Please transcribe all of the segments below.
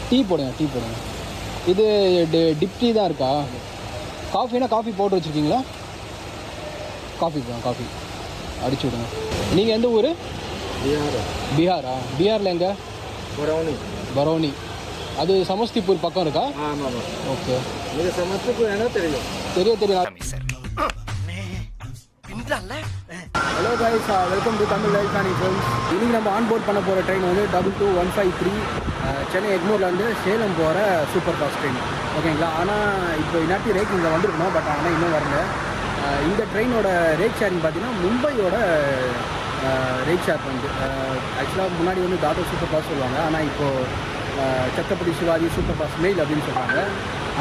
Tea போடுங்க. இது tip tea தான் இருக்கா? காஃபினா காஃபி போட்டு வச்சுருக்கீங்களா? காஃபி அடிச்சு விடுங்க. நீங்கள் எந்த ஊர்? பீகாரா? பீகாரில் எங்கே? பரௌனி. அது சமஸ்திபூர் பக்கம் இருக்கா? ஓகே. தெரியும். Hello guys, welcome to Tamil life and films. இன்றைக்கி நம்ம ஆன்போர்ட் பண்ண போகிற ட்ரெயின் வந்து 22153 சென்னை எக்மோர்லேருந்து சேலம் போகிற சூப்பர் ஃபாஸ்ட் ட்ரெயின். ஓகேங்களா? ஆனால் இப்போ இன்னாட்டி ரேக் இங்கே வந்திருக்கணும், பட் ஆனால் இன்னும் வரல. இந்த ட்ரெயினோட ரேக் ஷேரிங் பார்த்தீங்கன்னா மும்பையோட ரேக் ஷேர் வந்து ஆக்சுவலாக முன்னாடி வந்து தாதர் சூப்பர் ஃபாஸ்ட் சொல்லுவாங்க, ஆனால் இப்போது Chhatrapati Shivaji super fast mail அப்படின்னு சொல்கிறாங்க.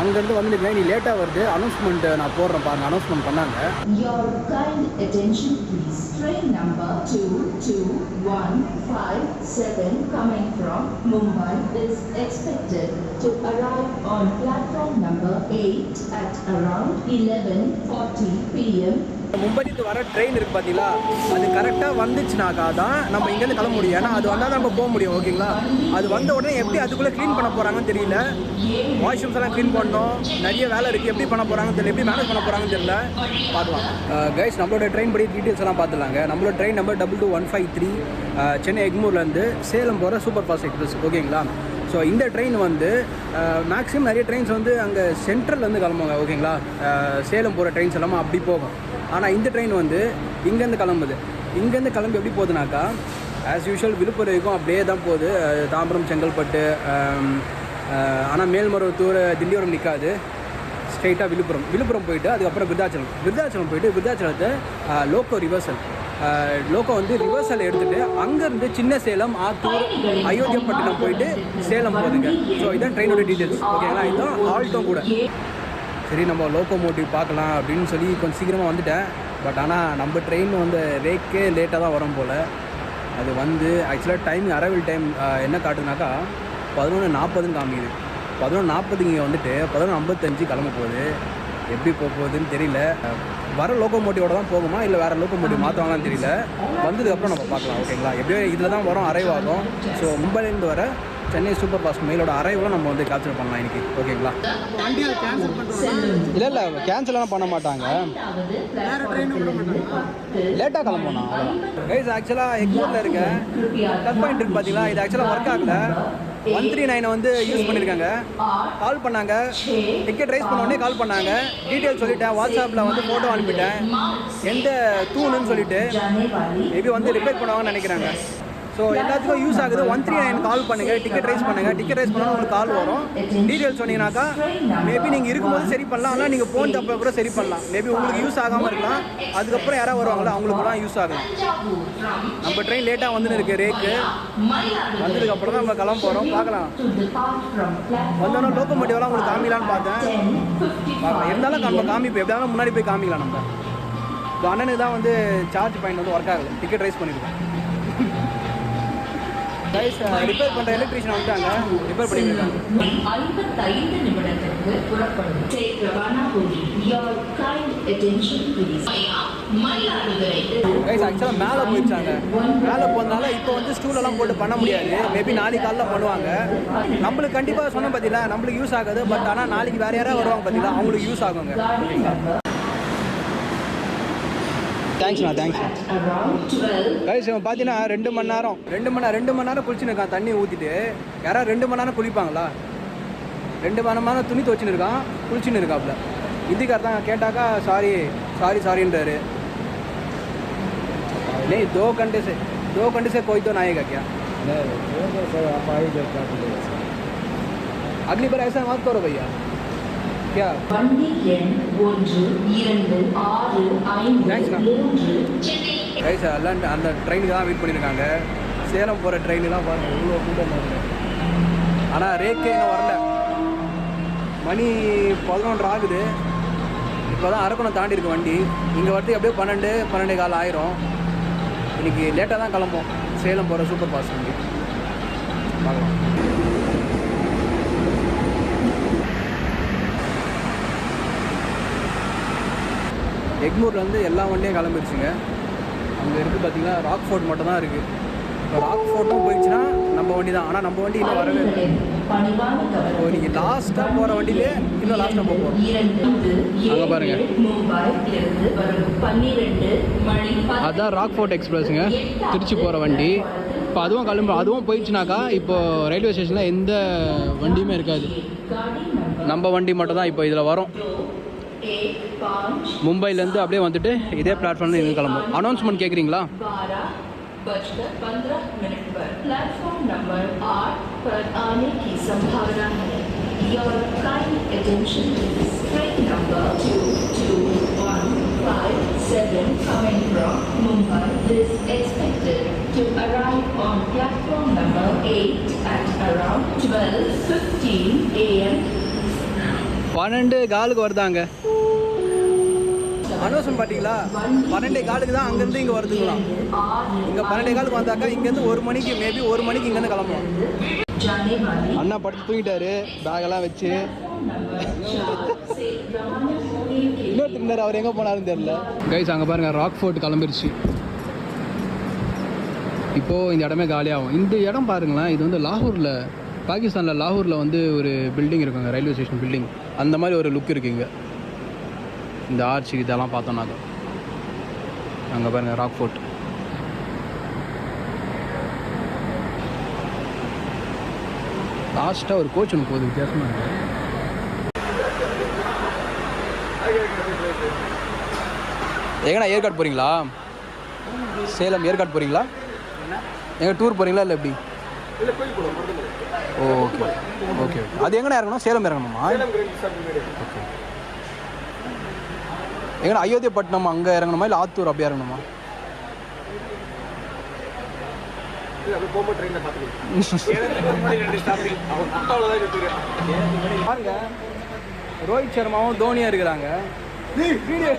அங்கேருந்து வந்துட்டு நீ லேட்டாக வருது, அனௌன்ஸ்மெண்ட் நான் போடுறேன் பாருங்க. அனௌன்ஸ்மெண்ட் பண்ணாங்க. Your kind attention please. Train number 22157 coming from Mumbai is expected to arrive on platform number 8 at around 11:40 p.m. மும்பைக்கு வர ட்ரெயின் இருக்குது பார்த்தீங்களா, அது கரெக்டாக வந்துச்சுனாக்கா தான் நம்ம இங்கேருந்து கிளம்ப முடியும். ஏன்னா அது வந்தால் தான் நம்ம போக முடியும். ஓகேங்களா? அது வந்த உடனே எப்படி அதுக்குள்ளே க்ளீன் பண்ண போகிறாங்கன்னு தெரியல. வாஷ்ரூம்ஸ் எல்லாம் க்ளீன் பண்ணணும், நிறைய வேலை இருக்குது. எப்படி பண்ண போகிறாங்கன்னு தெரியல, எப்படி மேனேஜ் பண்ண போகிறாங்கன்னு தெரியல. பார்க்கலாம் கைஸ். நம்மளோட ட்ரெயின் படி டீட்டெயில்ஸ் எல்லாம் பார்த்துலாங்க. நம்மளோட ட்ரெயின் நம்பர் 22153 சென்னை எக்மூர்லேருந்து சேலம் போகிற சூப்பர் ஃபாஸ்ட் எக்ஸ்பிரஸ். ஓகேங்களா? ஸோ இந்த ட்ரெயின் வந்து மேக்ஸிமம் நிறைய ட்ரெயின்ஸ் வந்து அங்கே சென்ட்ரல்லேருந்து கிளம்புவாங்க. ஓகேங்களா? சேலம் போகிற ட்ரெயின்ஸ் எல்லாமே அப்படி போகும். ஆனால் இந்த ட்ரெயின் வந்து இங்கேருந்து கிளம்புது. இங்கேருந்து கிளம்பி எப்படி போகுதுனாக்கா, ஆஸ் யூஷுவல் விழுப்புரம் வரைக்கும் அப்படியே தான் போகுது. தாம்பரம், செங்கல்பட்டு, ஆனால் மேல்மருவத்தூர், திண்டிவரம் நிற்காது. ஸ்ட்ரெயிட்டாக விழுப்புரம் போயிட்டு அதுக்கப்புறம் விருதாச்சலம் போயிட்டு விருதாச்சலத்தை லோக்கோ வந்து ரிவர்சல் எடுத்துகிட்டு அங்கேருந்து சின்ன சேலம், ஆத்தூர், அயோத்தியாப்பட்டினம் போயிட்டு சேலம் போகுதுங்க. ஸோ இதான் ட்ரெயினோட டீட்டெயில்ஸ். ஓகேங்களா? இதுதான் ஆல்ட்டும் கூட. சரி, நம்ம லோக்கோமோட்டிவ் பார்க்கலாம் அப்படின்னு சொல்லி கொஞ்சம் சீக்கிரமாக வந்துட்டேன். பட் ஆனால் நம்ம ட்ரெயின் வந்து ரேக்கே லேட்டாக தான் வரும் போல். அது வந்து ஆக்சுவலாக டைம் அரைவல் டைம் என்ன காட்டுதுனாக்கா 11:40 காமிக்குது. 11:40 இங்கே வந்துட்டு 11:55 கிளம்ப போகுது. எப்படி போக போகுதுன்னு தெரியல. வர லோக்கோமோட்டிவோட தான் போகுமா இல்லை வேறு லோக்கோமோட்டிவ் மாற்றுவாங்களான்னு தெரியல. வந்ததுக்கப்புறம் நம்ம பார்க்கலாம். ஓகேங்களா? எப்படியோ இதில் தான் வரும், அரைவ் ஆகும். ஸோ மும்பைலேருந்து வர சென்னை சூப்பர் ஃபாஸ்ட் மெயிலோட அரைவில் நம்ம வந்து கேப்சர் பண்ணலாம் இன்றைக்கி. ஓகேங்களா? இல்லை கேன்சல்லாம் பண்ண மாட்டாங்க. லேட்டாக கிளம்புனா கைஸ். ஆக்சுவலாக எக்மோரில் இருக்க கட் பாயிண்ட் இருக்குது பார்த்தீங்களா, இது ஆக்சுவலாக ஒர்க் ஆகல. 139 வந்து யூஸ் பண்ணியிருக்காங்க. கால் பண்ணாங்க, டிக்கெட் ரைஸ் பண்ண உடனே கால் பண்ணாங்க. டீட்டெயில் சொல்லிட்டேன், வாட்ஸ்அப்பில் வந்து ஃபோட்டோ அனுப்பிட்டேன். எந்த தூணுன்னு சொல்லிட்டு மேபி வந்து ரிப்பேர் பண்ணுவாங்கன்னு நினைக்கிறாங்க. ஸோ எல்லாத்துக்கும் யூஸ் ஆகுது. 139 கால் பண்ணுங்கள், டிக்கெட் ரைஸ் பண்ணுங்கள். டிக்கெட் ரைஸ் பண்ணால் உங்களுக்கு கால் வரும். டீட்டெயில் சொன்னீங்கன்னாக்கா மேபி நீங்கள் இருக்கும்போது சரி பண்ணலாம், ஆனால் நீங்கள் ஃபோன் தப்ப கூட சரி பண்ணலாம். மேபி உங்களுக்கு யூஸ் ஆகாமல் இருக்கலாம். அதுக்கப்புறம் யாராவது வருவாங்களோ அவங்களுக்குலாம் யூஸ் ஆகலாம். நம்ம ட்ரெயின் லேட்டாக வந்துன்னு இருக்குது ரேக்கு. வந்ததுக்கப்புறம் தான் நம்ம கிளம்ப போகிறோம். பார்க்கலாம். வந்தோன்னா லோக்கோமோட்டிவ்லாம் உங்களுக்கு காமிக்கலான்னு பார்த்தேன். இருந்தாலும் நம்ம காமிப்போம், எப்படியாவது முன்னாடி போய் காமிக்கலாம். நம்ம அண்ணனுக்கு தான் வந்து சார்ஜ் பாயிண்ட் வந்து ஒர்க் ஆகலை, டிக்கெட் ரைஸ் பண்ணியிருக்கோம். கைஸ், ரிப்பேர் பண்ணுற எலக்ட்ரீஷியன் வந்துட்டாங்க, ரிப்பேர் பண்ணியிருக்காங்க. 55 நிமிடத்திற்கு புறப்படும். கைஸ், ஆக்சுவலாக மேலே போயிடுச்சாங்க. மேலே போனதுனால இப்போ வந்து ஸ்டூலெல்லாம் போட்டு பண்ண முடியாது. மேபி நாளைக்கு காலைல பண்ணுவாங்க. நம்மளுக்கு கண்டிப்பாக சொன்ன பார்த்தீங்களா, நம்மளுக்கு யூஸ் ஆகாது. பட் ஆனால் நாளைக்கு வேறு யாராவது வருவாங்க பார்த்தீங்களா, அவங்களுக்கு யூஸ் ஆகுங்க. தேங்க்ஸ்ண்ணா. கைஸ், இவன் பார்த்தீங்கன்னா 2 மணி நேரம் குளிச்சுன்னு இருக்கான். தண்ணி ஊற்றிட்டு யாராவது 2 மணி நேரம் குளிப்பாங்களா? 2 மணி நேரம் துணி துவச்சின்னு இருக்கான், குளிச்சுன்னு இருக்காப்புல. ஹிந்திக்கார் தான் கேட்டாக்கா சாரின்றாரு. नहीं 2 घंटे से कोई तो ना आएगा क्या? अगली बार ऐसा मत करो भैया. क्या கைஸ், எல்லாம் அந்த ட்ரெயினுக்கு தான் வெயிட் பண்ணியிருக்காங்க. சேலம் போகிற ட்ரெயின்லாம் பாருங்கள் இவ்வளோ கூட்டம் இருக்குது. ஆனால் ரேக்கே இன்னும் வரல. மணி 11 ஆகுது. இப்போ தான் அரக்கணம் தாண்டி இருக்கு வண்டி. இங்கே வரது எப்படியோ 12 ஆயிரும். இன்றைக்கி லேட்டாக தான் கிளம்போம் சேலம் போகிற சூப்பர் ஃபாஸ்ட் வண்டி. பார்க்கலாம். எக்மூர்லேருந்து எல்லா வண்டியும் கிளம்பிடுச்சுங்க. அங்கே இருக்குது பார்த்தீங்கன்னா ராக்ஃபோர்ட் மட்டும் தான் இருக்குது. இப்போ ராக் ஃபோர்ட்டும் போயிடுச்சுன்னா நம்ம வண்டி தான். ஆனால் நம்ம வண்டி இன்னும் வரவே இல்லை. இப்போ நீங்கள் லாஸ்ட்டாக போகிற வண்டியிலே இன்னும் லாஸ்ட்டாக போக போகிறோம். அங்கே பாருங்கள், அதான் ராக் ஃபோர்ட் எக்ஸ்பிரஸுங்க, திருச்சி போகிற வண்டி. இப்போ அதுவும் போயிடுச்சுனாக்கா இப்போ ரயில்வே ஸ்டேஷனில் எந்த வண்டியுமே இருக்காது. நம்ம வண்டி மட்டும் தான் இப்போ இதில் வரும். மும்பைலேருந்து அப்படியே வந்துட்டு இதே பிளாட்ஃபார்ம்ல இங்கே கிளம்பும். அனௌன்ஸ்மெண்ட் கேட்குறீங்களா? 12:15 पर प्लेटफॉर्म नंबर 8 पर आने की संभावना है। Your kind attention please. Train number 22157 coming from Mumbai is expected to arrive on platform number 8 at around 12:15 AM. 12:15 வருதாங்க. Announcement பார்த்தீங்களா? 12:15 தான் அங்கேருந்து இங்கே வருதுங்களாம். இங்கே 12:15 வந்தாக்கா இங்கேருந்து 1 மணிக்கு, மேபி 1 மணிக்கு இங்கேருந்து கிளம்பலாம். அண்ணா படுத்து தூங்கிட்டாரு பேகெல்லாம் வச்சு. இன்னொருத்தர் அவர் எங்கே போனாருன்னு தெரியல. கைஸ் அங்கே பாருங்கள், ராக் ஃபோர்ட் கிளம்பிருச்சு. இப்போது இந்த இடமே காலியாகும். இந்த இடம் பாருங்களேன், இது வந்து லாகூரில், பாகிஸ்தானில் லாகூரில் வந்து ஒரு பில்டிங் இருக்குங்க, ரயில்வே ஸ்டேஷன் பில்டிங். அந்த மாதிரி ஒரு லுக் இருக்குங்க இந்த ஆர்ச்சி இதெல்லாம் பார்த்தோம்னாக்க. அங்கே பாருங்கள் ராக் ஃபோர்ட். லாஸ்ட்டாக ஒரு கோச் ஒன்று போகுது, வித்தியாசமாக இருக்குது. எங்கண்ணா ஏற்காடு போகிறீங்களா? சேலம் ஏற்காடு போகிறீங்களா? எங்கே டூர் போகிறீங்களா இல்லை எப்படி? Okay okay. அது எங்கண்ணா இறங்கணும்? சேலம் இறங்கணுமா? ஓகே. எங்கன்னா அயோத்தியப்பட்டினம் அங்கே இறங்கணுமா இல்லை ஆத்தூர் அப்படியே இறங்கணுமா? பாருங்க, ரோஹித் சர்மாவும் தோனியா இருக்கிறாங்க. வீடியோ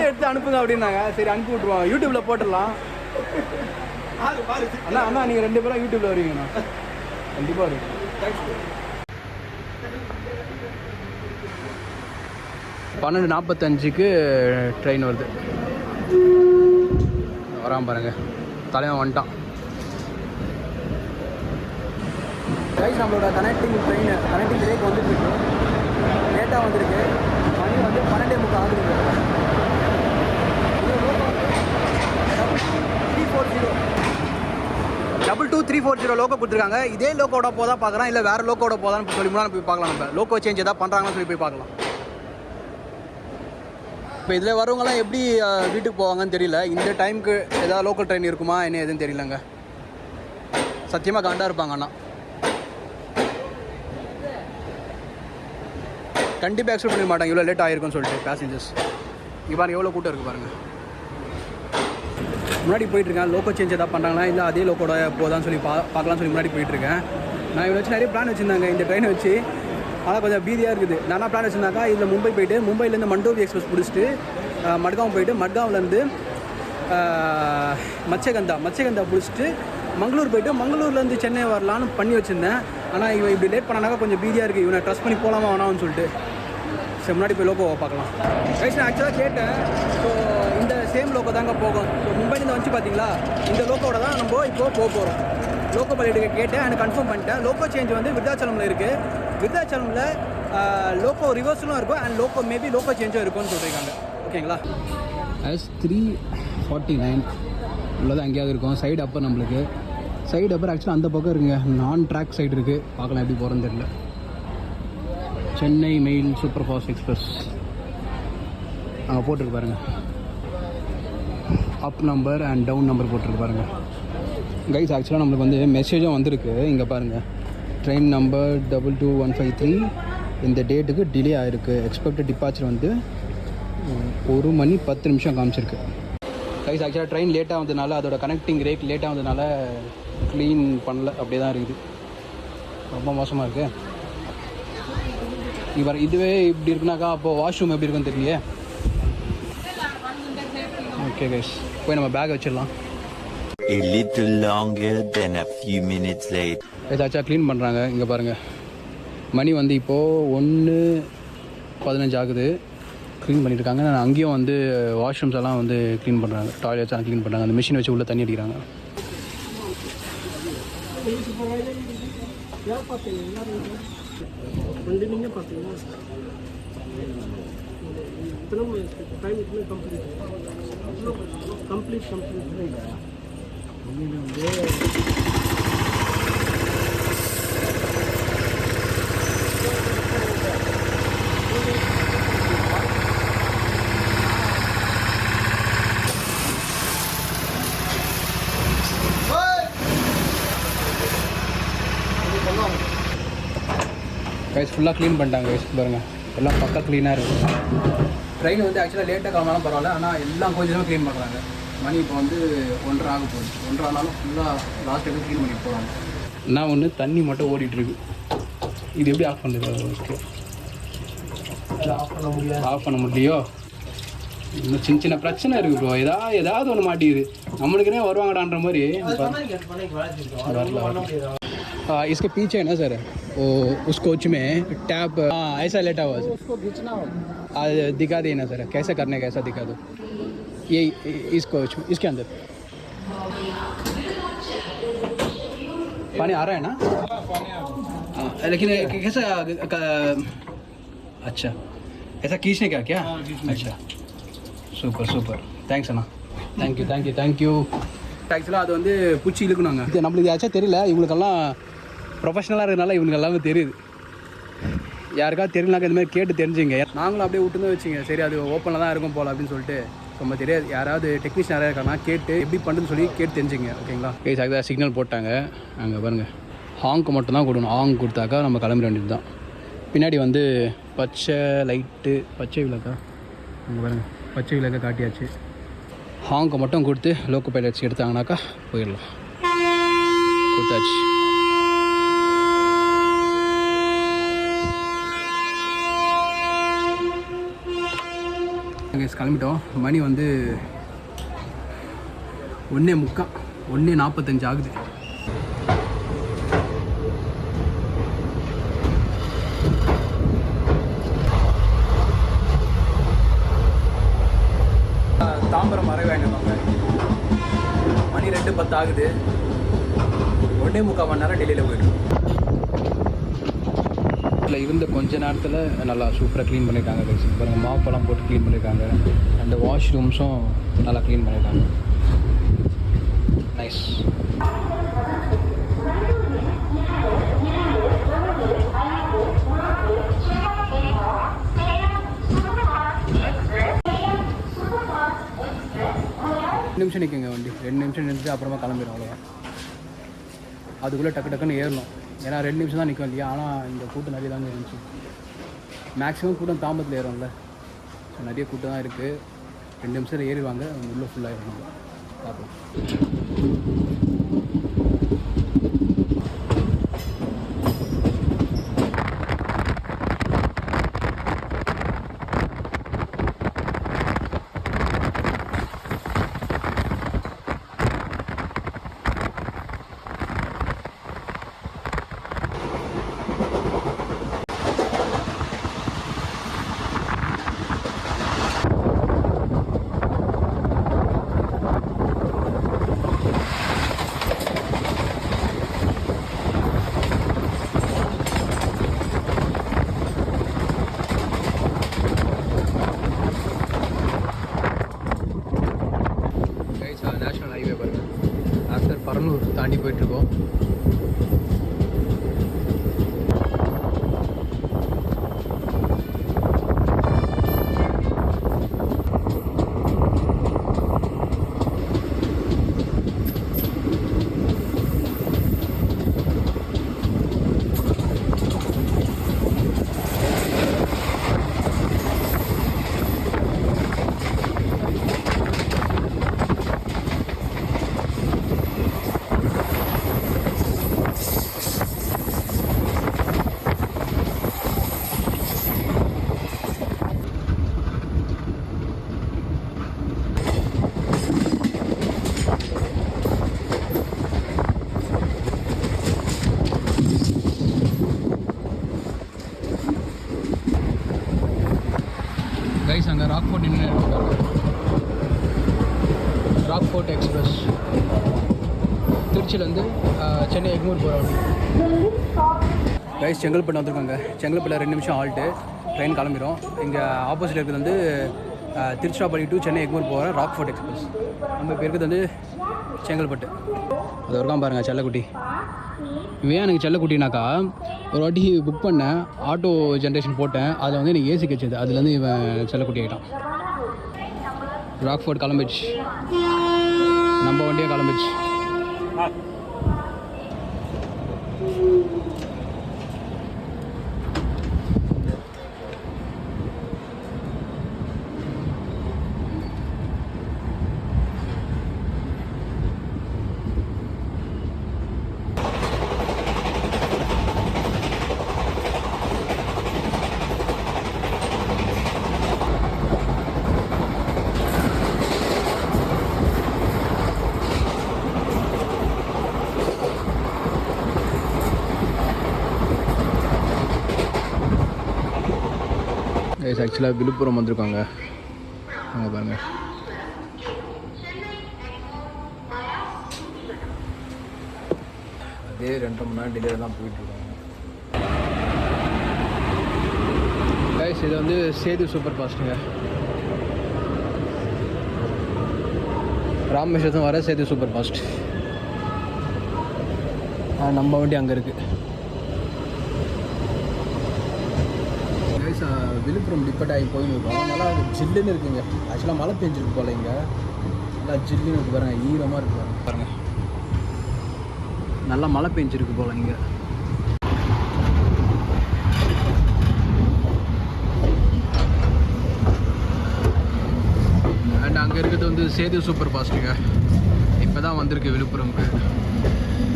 எடுத்து அனுப்புங்க அப்படின்னாங்க. சரி அனுப்பி விட்ருவாங்க, யூடியூப்ல போட்டுடலாம். அண்ணா அண்ணா நீங்கள் 2 பேரும் யூடியூப்ல வருவீங்கண்ணா? கண்டிப்பாக வருவீங்க. 12:45 ட்ரெயின் வருது. வராமல் பாருங்க, தலைவன் வந்துட்டான். கைஸ் நம்மளோட கனெக்டிங் பிரேக் வந்துருக்கு. லேட்டாக வந்திருக்கு. மணி வந்து 12:45 ஆகுது. 22340 லோக்கோ கொடுத்துருக்காங்க. இதே லோக்கோட போதா பார்க்குறான், இல்லை வேறு லோக்கோட போதான்னு சொல்லி முன்னாடி போய் பார்க்கலாம். நம்ம லோக்கோ சேஞ்ச் எதாவது பண்ணுறாங்கன்னு சொல்லி போய் பார்க்கலாம். இப்போ இதில் வரவங்களாம் எப்படி வீட்டுக்கு போவாங்கன்னு தெரியல. இந்த டைமுக்கு ஏதாவது லோக்கல் ட்ரெயின் இருக்குமா என்ன எதுன்னு தெரியலங்க. சத்தியமாக காண்டாக இருப்பாங்க. அண்ணா கண்டிப்பாக எக்ஸ்பெக்ட் பண்ணிக்க மாட்டாங்க இவ்வளோ லேட் ஆகிருக்குன்னு சொல்லிட்டு பேசஞ்சர்ஸ். இங்கே பாருங்கள் எவ்வளோ கூட்டம் இருக்குது பாருங்கள். முன்னாடி போயிட்டுருக்கேன். லோக்கோ சேஞ்ச் எதாவது பண்ணுறாங்களா இல்லை அதே லோக்கோட போதான்னு சொல்லி பார்க்கலாம்னு சொல்லி முன்னாடி போயிட்டுருக்கேன். நான் இவ்வளோ வச்சு நிறைய பிளான் வச்சுருந்தாங்க இந்த ட்ரெயினை வச்சு. ஆனால் கொஞ்சம் பீதியாக இருக்குது. நான் பிளான் வச்சுருந்தாக்கா இதில் மும்பை போய்ட்டு, மும்பைலேருந்து மண்டோவி எக்ஸ்பிரஸ் பிடிச்சிட்டு மட்காவ் போய்ட்டு, மட்காவ்லேருந்து மச்சகந்தா பிடிச்சிட்டு மங்களூர் போய்ட்டு, மங்களூர்லேருந்து சென்னை வரலான்னு பண்ணி வச்சுருந்தேன். ஆனால் இவன் இப்படி லேட் பண்ணாக்கா கொஞ்சம் பீதியாக இருக்குது. இவனை ட்ரஸ்ட் பண்ணி போகலாமா வேணாம்னு சொல்லிட்டு சரி முன்னாடி போய் லோக்கோவை பார்க்கலாம். ரைட், நான் ஆக்சுவலாக கேட்டேன். ஸோ இந்த சேம் லோக்கோ தாங்க போகும். ஸோ மும்பைலேருந்து வந்து பார்த்தீங்களா, இந்த லோக்கோட தான் நம்ம இப்போது போக போகிறோம். லோக்கோ பள்ளிட்டு கேட்டேன், எனக்கு கன்ஃபார்ம் பண்ணிட்டேன். லோக்கோ சேஞ்ச் வந்து விருதாச்சலமில் இருக்குது. விருதாச்சலமில் லோக்கோ ரிவர்ஸலும் இருக்கும் அண்ட் மேபி லோக்கோ சேஞ்சும் இருக்கும்னு சொல்லியிருக்காங்க. ஓகேங்களா? S349 உள்ளதான் எங்கேயாவது இருக்கும். சைடு அப்பர் நம்மளுக்கு. சைடு அப்பர் ஆக்சுவலாக அந்த பக்கம் இருக்குங்க. நான் ட்ராக் சைடு இருக்குது. பார்க்கலாம் எப்படி போகிறோன்னு தெரியல. Chennai mail super fast express அங்கே போட்டிருக்கு பாருங்கள். Up number and down number போட்டிருக்கு பாருங்கள். கைஸ் ஆக்சுவலாக நம்மளுக்கு வந்து மெசேஜும் வந்திருக்கு. இங்கே பாருங்கள், ட்ரெயின் நம்பர் 22153 இந்த டேட்டுக்கு டிலே ஆகிருக்கு. எக்ஸ்பெக்டட் டிபார்ச்சர் வந்து 1:10 காமிச்சிருக்கு. கைஸ் ஆக்சுவலாக ட்ரெயின் லேட்டாக வந்ததுனால, அதோட கனெக்டிங் ரேக் லேட்டாக வந்ததுனால க்ளீன் பண்ணல, அப்படியே தான் இருக்குது. ரொம்ப மோசமாக இருக்குது. இவர் இதுவே இப்படி இருக்குனாக்கா அப்போது வாஷ்ரூம் எப்படி இருக்குன்னு தெரியலையே. ஓகே கைஸ், போய் நம்ம பேக் வச்சிடலாம். A little longer than a few minutes later. ஏதாச்சும் க்ளீன் பண்ணுறாங்க. இங்கே பாருங்கள், மணி வந்து இப்போது 1:15 ஆகுது. க்ளீன் பண்ணியிருக்காங்க. அங்கேயும் வந்து வாஷ்ரூம்ஸ் எல்லாம் வந்து க்ளீன் பண்ணுறாங்க. டாய்லெட்ஸ் எல்லாம் க்ளீன் பண்ணுறாங்க. அந்த மிஷின் வச்சு உள்ளே தண்ணி அடிக்கிறாங்க. யார் பார்த்தீங்க எல்லாரும் ரெண்டு நீங்கள் பார்த்தீங்களா இத்தனை டைம் இத்தனை கம்ப்ளீட் கைஸ் ஃபுல்லாக க்ளீன் பண்ணிட்டாங்க கைஸ் பாருங்கள் எல்லாம் பக்கா க்ளீனாக இருக்குது ட்ரெயின் வந்து ஆக்சுவலாக லேட்டாக கிளம்பினாலும் பரவாயில்ல ஆனால் எல்லாம் கொஞ்சமாக க்ளீன் பண்ணுறாங்க மணி இப்போ வந்து 1:30 ஆக போகுது 1:30 ஆனாலும் ஃபுல்லாக லாஸ்ட் டைம் க்ளீன் பண்ணிட்டு போகிறாங்க நான் ஒன்று தண்ணி மட்டும் ஓடிட்டுருக்கு இது எப்படி ஆஃப் பண்ணுறது ஓகே ஆஃப் பண்ண முடியலையோ இன்னும் சின்ன சின்ன பிரச்சனை இருக்குது ப்ரோ ஏதாவது ஒன்று மாட்டிக்குது நம்மளுக்குனே வருவாங்கடான்ற மாதிரி इसके पीछे है ना सर वो उस कोच में टैप ऐसा लेटा हुआ है उसको खींचना होगा दिखा देना सर कैसे करने का ऐसा दिखा दो ये इस कोच में इसके अंदर पानी आ रहा है ना लेकिन कैसा अच्छा ऐसा खींचने का क्या अच्छा சூப்பர் தேங்க்ஸ் அண்ணா தேங்க்யூ ஆக்சுவலாக அது வந்து பூச்சி இழுக்கணுங்க இது நம்மளுக்கு யாச்சும் தெரியல இவங்களுக்கெல்லாம் ப்ரொஃபஷனலாக இருக்கிறதுனால இவங்களுக்கு எல்லாமே தெரியுது யாருக்காவது தெரியலனாக்க இந்த மாதிரி கேட்டு தெரிஞ்சுங்க நாங்களும் அப்படியே விட்டுன்னு வச்சுங்க சரி அது ஓப்பனில் தான் இருக்கும் போல் அப்படின்னு சொல்லிட்டு ரொம்ப தெரியாது யாராவது டெக்னீஷியன் யாராவது இருக்காங்கன்னா கேட்டு எப்படி பண்ணுன்னு சொல்லி கேட்டு தெரிஞ்சுங்க ஓகேங்களா கேஸ் ஆகுதா சிக்னல் போட்டாங்க அங்கே பாருங்கள் ஹாங்க்கு மட்டும் தான் கொடுக்கணும் ஹாங் கொடுத்தாக்கா நம்ம கிளம்பி வேண்டியது தான் பின்னாடி வந்து பச்சை லைட்டு பச்சை விளக்கா அங்கே பாருங்கள் பச்சை விளக்கை காட்டியாச்சு ஹாங்கை மட்டும் கொடுத்து லோக்கல் பைலட்ஸ் எடுத்தாங்கனாக்கா போயிடலாம் கொடுத்தாச்சு கிளம்பிட்டோம் மணி வந்து 1:45 1:45 ஆகுது தாம்பரம் வர வேண்டாம் மணி 2:10 ஆகுது 1:45 மணி நேரம் டெல்லியில் போயிடும் இல்லை இருந்த கொஞ்ச நேரத்தில் நல்லா சூப்பராக க்ளீன் பண்ணியிருக்காங்க கைஸ் பாருங்கள் மாப்பெல்லாம் போட்டு க்ளீன் பண்ணியிருக்காங்க அந்த வாஷ்ரூம்ஸும் நல்லா க்ளீன் பண்ணியிருக்காங்க நைஸ் நிமிஷம் நிற்குங்க வண்டி 2 நிமிஷம் நிறுத்தி அப்புறமா கிளம்பிடும் அவ்வளோதான் அதுக்குள்ளே டக்குன்னு ஏறணும் ஏன்னா 2 நிமிஷம் தான் நிற்கும் இல்லையா ஆனால் இந்த கூட்டம் நிறைய தாங்க இருந்துச்சு மேக்ஸிமம் கூட்டம் தாம்பத்தில் ஏறும்ல ஸோ நிறைய கூட்டம் தான் இருக்குது 2 நிமிஷத்தில் ஏறிடுவாங்க உள்ளே ஃபுல்லாக ஏறணும் பார்ப்போம் தாண்டி போயிட்டுருக்கோம் கைஸ் அங்கே ராக்ஃபோர்ட் இன்னும் இருக்காங்க ராக்ஃபோர்ட் எக்ஸ்பிரஸ் திருச்சியிலேருந்து சென்னை எக்மோர் போகிற வண்டி. கைஸ் செங்கல்பட்டு வந்திருக்காங்க. செங்கல்பட்டில் 2 நிமிஷம் ஆல்ட்டு, ட்ரெயின் கிளம்பிடும். இங்கே ஆப்போசிட் இருக்கிறது வந்து திருச்சிராப்பள்ளி டு சென்னை எக்மோர் போகிற ராக்ஃபோர்ட் எக்ஸ்பிரஸ். நம்ம இப்போ இருக்கிறது வந்து செங்கல்பட்டு. அது வரைக்கும் பாருங்கள் செல்லக்குட்டி. இவன் எனக்கு செல்லக்குட்டினாக்கா ஒரு வாட்டி புக் பண்ணேன், ஆட்டோ ஜென்ரேஷன் போட்டேன், அதில் வந்து எனக்கு ஏசி கிடச்சிது. அதுலேருந்து இவன் செல்லக்குட்டி ஆகிட்டான். ராக்ஃபோர்ட் கிளம்பிச்சு, நம்ம வண்டியே கிளம்பிச்சு. ஆக்சுவலாக விழுப்புரம் வந்திருக்காங்க. அங்கே பாருங்கள். அதே 2.5 மணி நேரம் டிலே தான் போயிட்டுருக்காங்க. கைஸ் இது வந்து சேது சூப்பர் ஃபாஸ்ட்டுங்க. ராமேஸ்வரத்தும் வர சேது சூப்பர் ஃபாஸ்ட். நம்ம வண்டி அங்கே இருக்குது. விழுப்புரம் டிப்பட் ஆகி போயின்னு நல்லா ஜில்லுன்னு இருக்குங்க. ஆக்சுவலாக மழை பெஞ்சிருக்கு போல். இங்கே நல்லா ஜில்லுன்னு இருக்கு பாருங்கள், ஈரமாக இருக்கு பாருங்கள். நல்லா மழை பெஞ்சிருக்கு போல் இங்கே. அண்ட் அங்கே இருக்கிறது வந்து சேது சூப்பர் ஃபாஸ்ட்டுங்க. இப்போ தான் வந்திருக்கு விழுப்புரம்க்கு.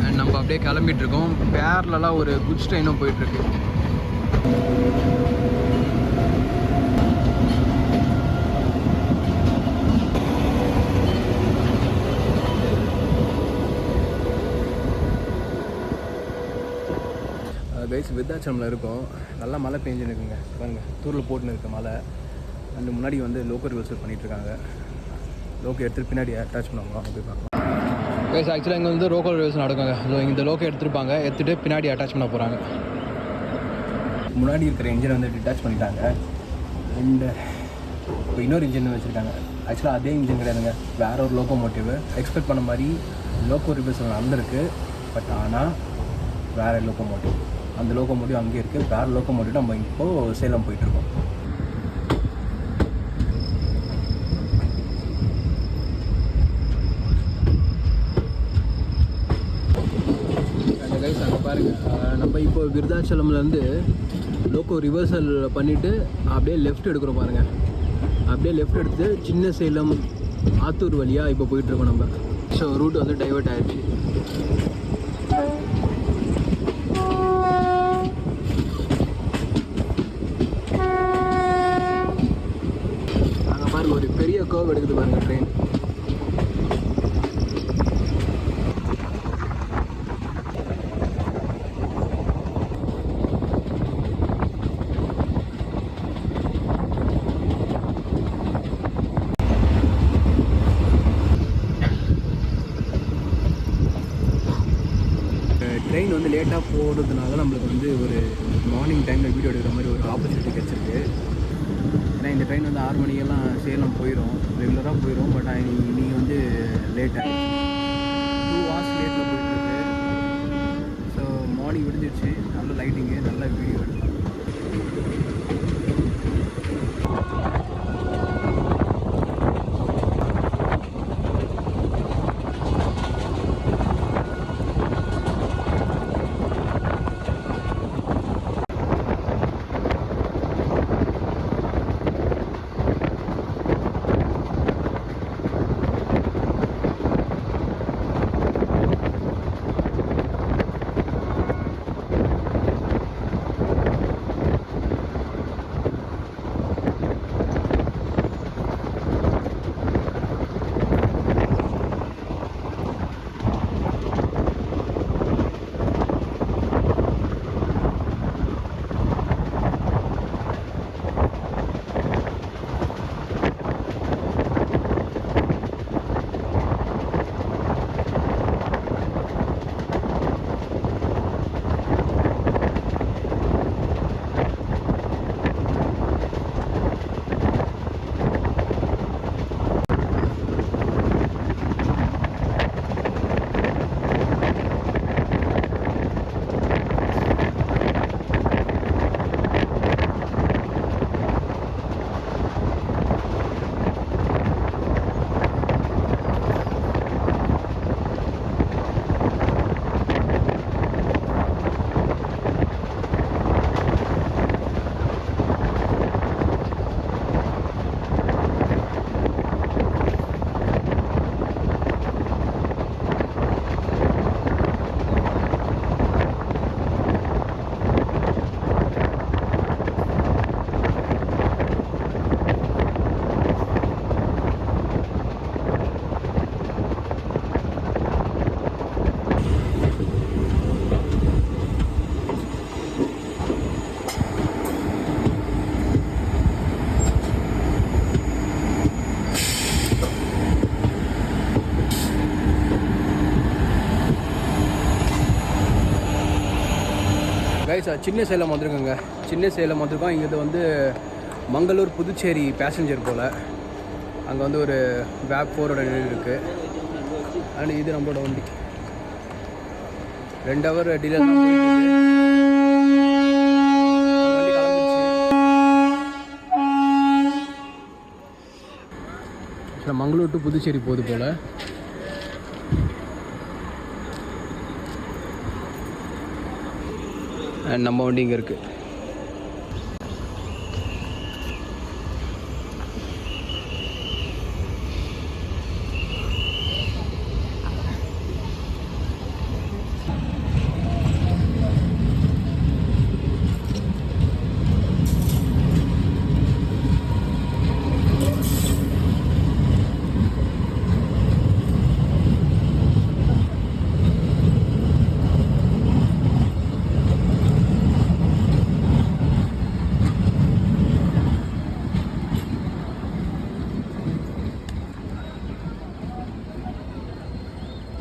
அண்ட் நம்ம அப்படியே கிளம்பிகிட்ருக்கோம். பேர்லலாம் ஒரு குட்ஸ் ட்ரெயினும் போயிட்டுருக்கு. கைஸ் விருத்தாச்சலமில் இருக்கும். நல்லா மழை பெஞ்சுன்னு இருக்குங்க பாருங்கள். தூரில் போட்டுன்னு இருக்குது மழை. அண்ட் முன்னாடி வந்து லோக்கல் ரிவர்சல் பண்ணிகிட்ருக்காங்க. லோக்கல் எடுத்துகிட்டு பின்னாடி அட்டாச் பண்ணுவாங்க. அவங்க போய் பார்க்கலாம். கைஸ் ஆக்சுவலாக இங்கே வந்து லோக்கல் ரிவர்சல் நடக்குங்க. இந்த லோக்கல் எடுத்துருப்பாங்க, எடுத்துகிட்டு பின்னாடி அட்டாச் பண்ண போகிறாங்க. முன்னாடி இருக்கிற இன்ஜினை வந்து டிட்டாச் பண்ணிட்டாங்க. அண்ட் இப்போ இன்னொரு இன்ஜின் வச்சுருக்காங்க. ஆக்சுவலாக அதே இன்ஜின் கிடையாதுங்க, வேறு ஒரு லோக்கோமோட்டிவ். எக்ஸ்பெக்ட் பண்ண மாதிரி லோக்கல் ரிவர்சல் நடந்திருக்கு. பட் ஆனால் வேறு லோக்கோமோட்டிவ். அந்த லோக்கோமோட்டிவ் அங்கே இருக்குது. வேறு லோக்கோமோட்டிவ் நம்ம இப்போது சேலம் போயிட்டுருக்கோம். அந்த கைஸ் அங்கே பாருங்கள். நம்ம இப்போ விருத்தாச்சலம்லேருந்து லோக்கோ ரிவர்சல் பண்ணிவிட்டு அப்படியே லெஃப்ட் எடுக்கிறோம் பாருங்கள். அப்படியே லெஃப்ட் எடுத்து சின்ன சேலம் ஆத்தூர் வழியாக இப்போ போயிட்டுருக்கோம் நம்ம. ஸோ ரூட் வந்து டைவர்ட் ஆகிடுச்சு. ஒரு பெரிய கர்வ் எடுக்குது பாருங்கள் ட்ரெயின். ட்ரெயின் வந்து லேட்டாக போகிறதுனால நம்மளுக்கு வந்து ஒரு மார்னிங் டைமில் வீடியோ எடுக்கிற மாதிரி ஒரு ஆப்பர்ச்சுனிட்டி கிடச்சிருக்கு. ஏன்னா இந்த ட்ரெயின் வந்து 6 மணிக்கெல்லாம் சேலம் போயிடும், ரெகுலராக போயிடும். பட் நீங்கள் வந்து லேட்டாக 2 hours லேட்டில் போயிட்டுருக்கு. ஸோ மார்னிங் விடிஞ்சிடுச்சு, நல்ல லைட்டிங்கு, நல்ல வீடியோ எடுக்கலாம். கைஸ் சின்ன சேலம் வந்திருக்கோங்க. சின்ன சேலம் வந்திருக்கோம். இங்கே வந்து மங்களூர் புதுச்சேரி பேசஞ்சர் போல். அங்கே வந்து ஒரு வேப் 4ஓட நிலையில் இருக்குது. அண்ட் இது நம்மளோட வண்டி 2 ஹவர் டிலே தான் போயிட்டு வண்டி கிளம்பிச்சு. மங்களூர் டு புதுச்சேரி போகுது போல். அண்ட் நம்ம வண்டி இங்கே இருக்குது.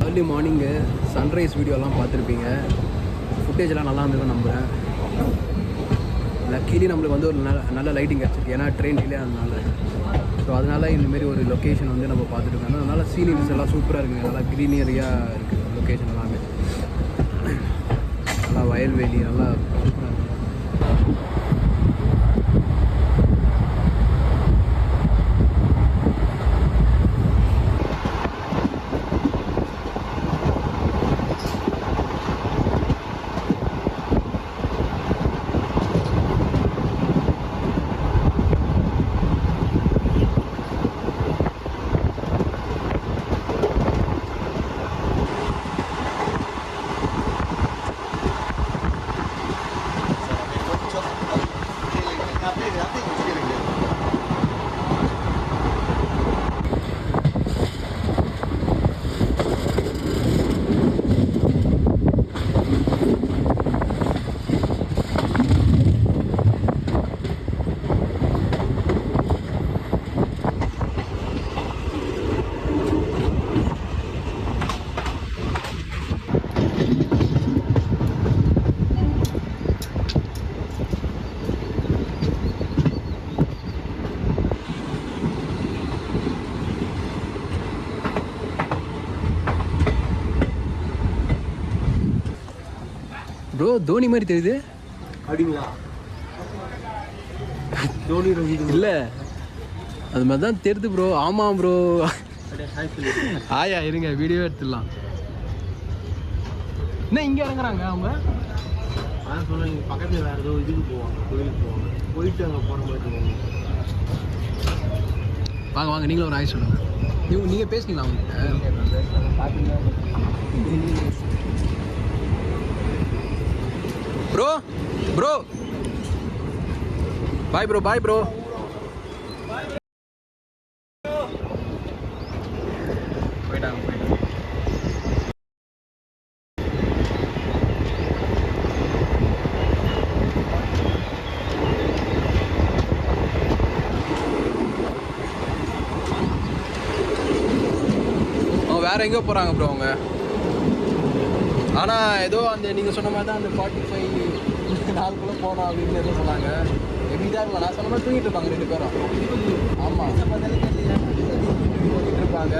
ஏர்லி மார்னிங்கு சன்ரைஸ் வீடியோலாம் பார்த்துருப்பீங்க. ஃபுட்டேஜெலாம் நல்லா இருந்ததுன்னு நம்புகிறேன். லக்கீலி நம்மளுக்கு வந்து ஒரு நல்ல லைட்டிங் கிடச்சிருக்கு. ஏன்னா ட்ரெயின் டிலே அதனால. ஸோ அதனால் இந்தமாரி ஒரு லொக்கேஷன் வந்து நம்ம பார்த்துருக்கோம். அதனால் சீனரிஸ் எல்லாம் சூப்பராக இருக்குங்க. நல்லா க்ரீனரியாக இருக்குது லொக்கேஷன் எல்லாமே. நல்லா வயல்வெளி நல்லா சூப்பராக இருக்குது. ப்ரோ தோனி மாதிரி தெரியுது அப்படிங்களா? தோனி இல்லை அது மாதிரி தான் தெரியுது ப்ரோ. ஆமாம் ப்ரோ. ஆயா இருங்க வீடியோ எடுத்துடலாம். என்ன இங்கே இறங்குறாங்க அவங்க? அதான் சொன்னாங்க பக்கத்தில் வேறு ஏதோ இதுக்கு போவாங்க, கோயிலுக்கு போவாங்க. போயிட்டு அங்கே போகிற மாதிரி போவாங்க. வாங்க வாங்க நீங்களும் ஒரு ஆய் சொல்லுங்கள். நீங்கள் பேசுனீங்களா அவங்ககிட்ட? Bro bro bye bro bye bro. போயிட்டாங்க. அவங்க வேற எங்கேயோ போகிறாங்க ப்ரோ அவங்க. ஆனால் ஏதோ அந்த நீங்கள் சொன்ன மாதிரி தான் அந்த 45 நாளுக்குள்ளே போனோம் அப்படின்னு எதுவும் சொன்னாங்க. எப்படி தான் இருக்கலாம். நான் சொன்ன மாதிரி தூங்கிட்டு இருப்பாங்க 2 பேரும். ஆமாம் தூங்கிட்டு இருப்பாங்க.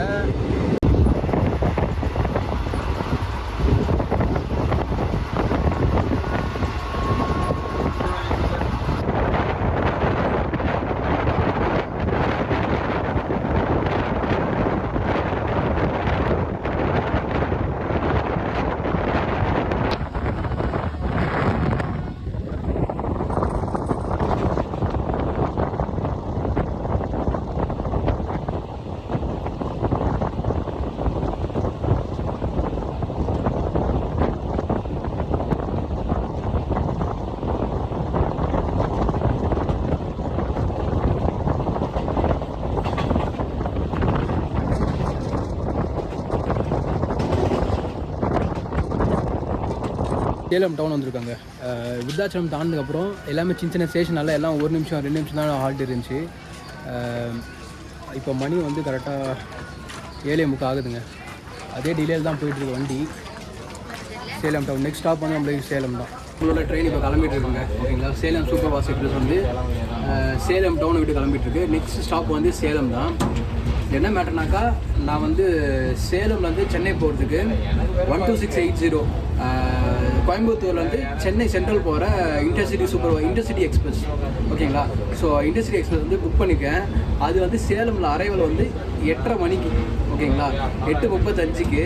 சேலம் டவுன் வந்திருக்காங்க. விருத்தாச்சலம் தாண்டினதுக்கப்புறம் எல்லாமே சின்ன சின்ன ஸ்டேஷனால எல்லாம் 1 நிமிஷம் 2 நிமிஷம் தான் ஹால்ட் இருந்துச்சு. இப்போ மணி வந்து கரெக்டாக 7:45 ஆகுதுங்க. அதே டிலேயில் தான் போயிட்டுருக்கு வண்டி. சேலம் டவுன் நெக்ஸ்ட் ஸ்டாப் வந்து நம்மளுக்கு சேலம் தான். நம்மளோட ட்ரெயின் இப்போ கிளம்பிட்டு இருக்குங்க ஓகேங்களா. சேலம் சூப்பர் ஃபாஸ்ட் எக்ஸ்பிரஸ் வந்து சேலம் டவுனை விட்டு கிளம்பிட்டு இருக்கு. நெக்ஸ்ட் ஸ்டாப் வந்து சேலம் தான். என்ன மேட்டர்னாக்கா நான் வந்து சேலம்லேருந்து சென்னை போகிறதுக்கு 12680 கோயம்புத்தூர்லேருந்து சென்னை சென்ட்ரல் போகிற இன்டர்சிட்டி எக்ஸ்பிரஸ் ஓகேங்களா. ஸோ இன்டர்சிட்டி எக்ஸ்பிரஸ் வந்து புக் பண்ணியிருக்கேன். அது வந்து சேலமில் அரைவல் வந்து 8:30 மணிக்கு ஓகேங்களா. 8:35க்கு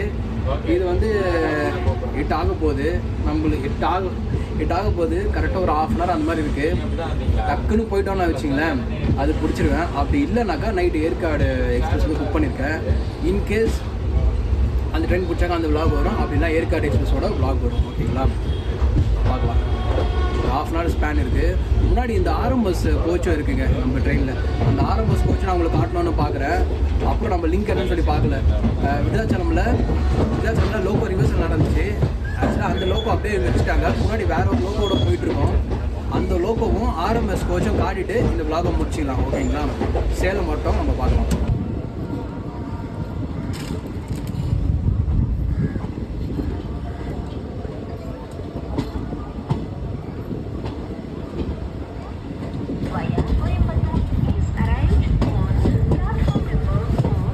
இது வந்து 8 ஆக போகுது. நம்மளுக்கு 8 ஆக போகுது. கரெக்டாக ஒரு ½ hour அந்த மாதிரி இருக்குது. டக்குன்னு போயிட்டோம்னா வச்சிங்களேன் அது பிடிச்சிருவேன். அப்படி இல்லைனாக்கா நைட்டு ஏற்காடு எக்ஸ்பிரஸ் வந்து புக் பண்ணியிருக்கேன். இன்கேஸ் அந்த ட்ரெயின் பிடிச்சாக்கா அந்த விளாக் வரும். அப்படின்னா ஏற்காடு எக்ஸ்பிரஸோட விளாக் வரும் ஓகேங்களா. பார்க்கலாம். ஒரு ½ hour ஸ்பேன் இருக்குது. முன்னாடி இந்த ஆர்எம்எஸ் கோச்சும் இருக்குங்க நம்ம ட்ரெயினில். அந்த ஆர்எம்எஸ் கோச்சு நான் உங்களுக்கு காட்டணும்னு பார்க்குறேன். அப்புறம் நம்ம லிங்க் என்னன்னு சொல்லி பார்க்கல. விருதாச்சலமில் லோக்கோ ரிவர்சல் நடந்துச்சு. ஆக்சுவலாக அந்த லோக்கோ அப்படியே வச்சுட்டாங்க. முன்னாடி வேற ஒரு லோக்கோட போயிட்டுருக்கோம். அந்த லோக்கோவும் ஆர்எம்எஸ் கோச்சும் காட்டிட்டு இந்த விளாகை முடிச்சிக்கலாம் ஓகேங்களா. சேலம் மட்டும் நம்ம பார்க்கலாம்.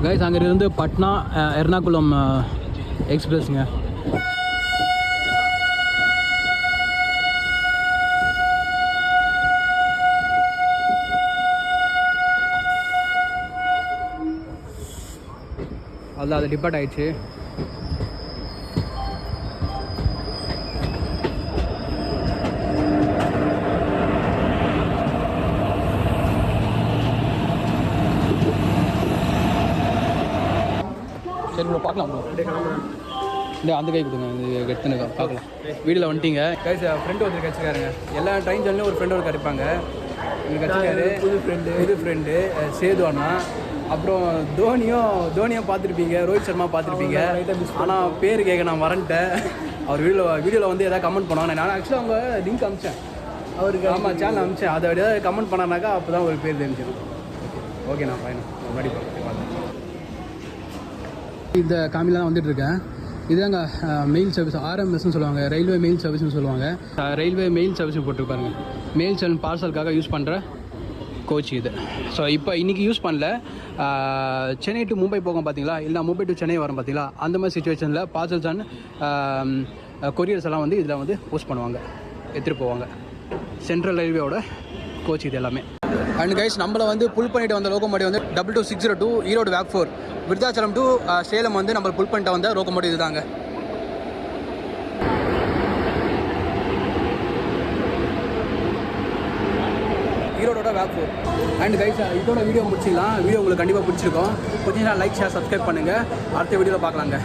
கைஸ் அங்கிருந்து பட்னா எர்ணாகுளம் எக்ஸ்பிரஸ்ங்க. அது டிபார்ட் ஆயிடுச்சு. சரி ப்ரோ பார்க்கலாம் ப்ரோ. இல்லை அந்த கை கொடுங்க. இது எடுத்துன்னு பார்க்கலாம். வீடியோவில் வந்துட்டீங்க கைஸ். ஃப்ரெண்டு ஒருத்தர் கிடச்சிக்காருங்க. எல்லா ட்ரெயின் ஜர்னிலும் ஒரு ஃப்ரெண்டு ஒரு கிடைப்பாங்க. இங்கே கிடச்சிக்காரு புது ஃப்ரெண்டு சேது அண்ணா. அப்புறம் தோனியும் பார்த்துருப்பீங்க, ரோஹித் சர்மா பார்த்துருப்பீங்க. ஆனால் பேர் கேட்க நான் மறந்துட்டேன். அவர் வீடியோவில் வந்து எதாவது கமெண்ட் பண்ணுவாங்க. நான் ஆக்சுவலாக அவங்க லிங்க் அனுப்பிச்சேன் அவருக்கு. ஆமாம் சேனல் அனுப்பிச்சேன். அதை ஏதாவது கமெண்ட் பண்ணானாக்கா அப்போ தான் ஒரு பேர் தெரிஞ்சிடும். ஓகே நான் ஃபைன் மறுபடி பார்த்தேன். இந்த காமிலாம் தான் வந்துட்டுருக்கேன். இதுதாங்க மெயில் சர்வீஸ் ஆர்எம்எஸ்ன்னு சொல்லுவாங்க. ரயில்வே மெயில் சர்வீஸ்னு சொல்லுவாங்க. ரயில்வே மெயில் சர்வீஸ் போட்டிருப்பாருங்க. மெயில்ஸ் அண்ட் பார்சலுக்காக யூஸ் பண்ணுற கோச் இது. ஸோ இப்போ இன்றைக்கி யூஸ் பண்ணல. சென்னை டு மும்பை போகும் பார்த்தீங்களா, இல்லை மும்பை டு சென்னை வரும் பார்த்தீங்களா, அந்த மாதிரி சுச்சுவேஷனில் பார்சல்ஸ் அண்ட் கொரியர்ஸ் எல்லாம் வந்து இதில் வந்து போஸ்ட் பண்ணுவாங்க, எடுத்துகிட்டு போவாங்க. சென்ட்ரல் ரயில்வேயோட கோச் இது எல்லாமே. அண்ட் கைஸ் நம்மளை வந்து புல் பண்ணிட்டு வந்த லோகோமோட்டிவ் வந்து 22602 ஈரோடு வேக் 4 விருதாச்சலம் டு சேலம் வந்து நம்ம புல் பண்ணிட்டு வந்த லோகோமோட்டிவ் இதுதாங்க. ஈரோடோட வேக் 4. அண்ட் கைஸ் இதோட வீடியோ முடிச்சிடலாம். வீடியோ உங்களுக்கு கண்டிப்பாக பிடிச்சிருக்கோம். பிடிச்சிங்கன்னா லைக் ஷேர் சப்ஸ்கிரைப் பண்ணுங்கள். அடுத்த வீடியோவில் பார்க்கலாங்க.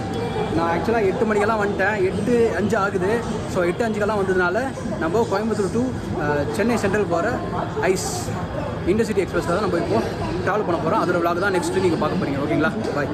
நான் ஆக்சுவலாக 8 மணிக்கெல்லாம் வந்துட்டேன். 8:05 ஆகுது. ஸோ 8:05 வந்ததுனால நம்ம கோயம்புத்தூர் டு சென்னை சென்ட்ரல் போகிற இன்டர்சிட்டி எக்ஸ்பிரஸில் தான் நம்ம இப்போது ட்ராவல் பண்ண போகிறோம். அதோட விளாக் தான் நெக்ஸ்ட்டு நீங்கள் பார்க்க போகிறீங்க. ஓகேங்களா, பாய்.